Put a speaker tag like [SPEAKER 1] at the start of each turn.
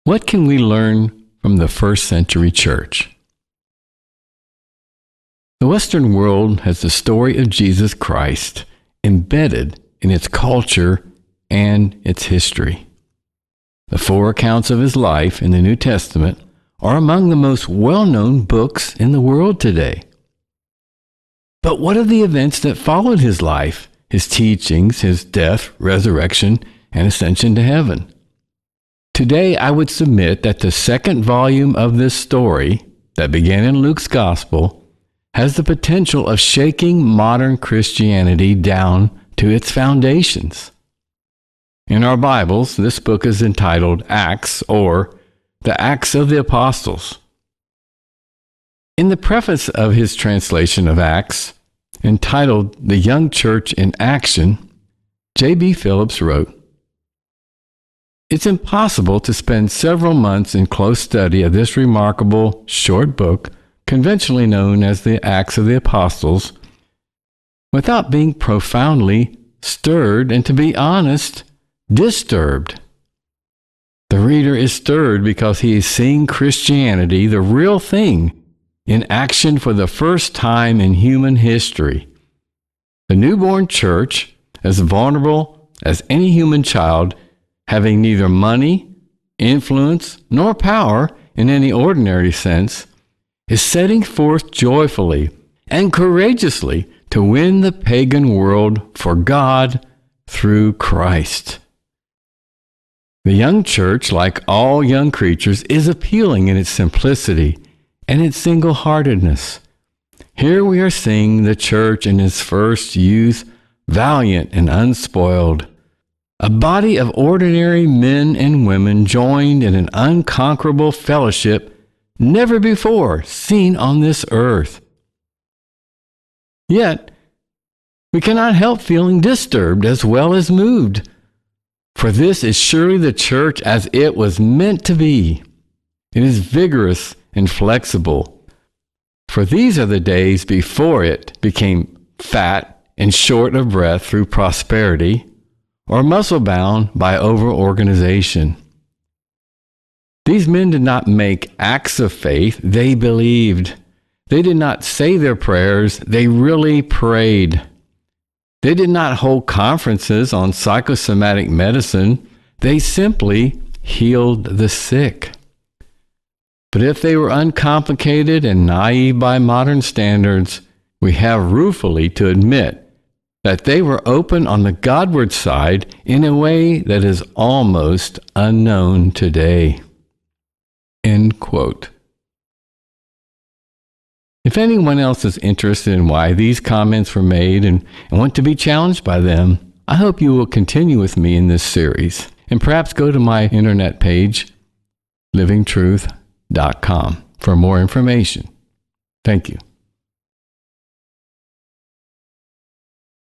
[SPEAKER 1] What can we learn from the first century church? The Western world has the story of Jesus Christ embedded in its culture and its history. The 4 accounts of his life in the New Testament are among the most well-known books in the world today. But what of the events that followed his life, his teachings, his death, resurrection, and ascension to heaven? Today, I would submit that the second volume of this story, that began in Luke's Gospel, has the potential of shaking modern Christianity down to its foundations. In our Bibles, this book is entitled Acts, or the Acts of the Apostles. In the preface of his translation of Acts, entitled The Young Church in Action, J.B. Phillips wrote, "It's impossible to spend several months in close study of this remarkable short book, conventionally known as the Acts of the Apostles, without being profoundly stirred and, to be honest, disturbed. The reader is stirred because he is seeing Christianity, the real thing, in action for the first time in human history. The newborn church, as vulnerable as any human child, having neither money, influence, nor power in any ordinary sense, is setting forth joyfully and courageously to win the pagan world for God through Christ. The young church, like all young creatures, is appealing in its simplicity and its single-heartedness. Here we are seeing the church in its first youth, valiant and unspoiled, a body of ordinary men and women joined in an unconquerable fellowship never before seen on this earth. Yet, we cannot help feeling disturbed as well as moved, for this is surely the church as it was meant to be. It is vigorous and flexible, for these are the days before it became fat and short of breath through prosperity, or muscle-bound by over-organization. These men did not make acts of faith, they believed. They did not say their prayers, they really prayed. They did not hold conferences on psychosomatic medicine, they simply healed the sick. But if they were uncomplicated and naive by modern standards, we have ruefully to admit that they were open on the Godward side in a way that is almost unknown today." End quote. If anyone else is interested in why these comments were made and want to be challenged by them, I hope you will continue with me in this series and perhaps go to my internet page, livingtruth.com, for more information. Thank you.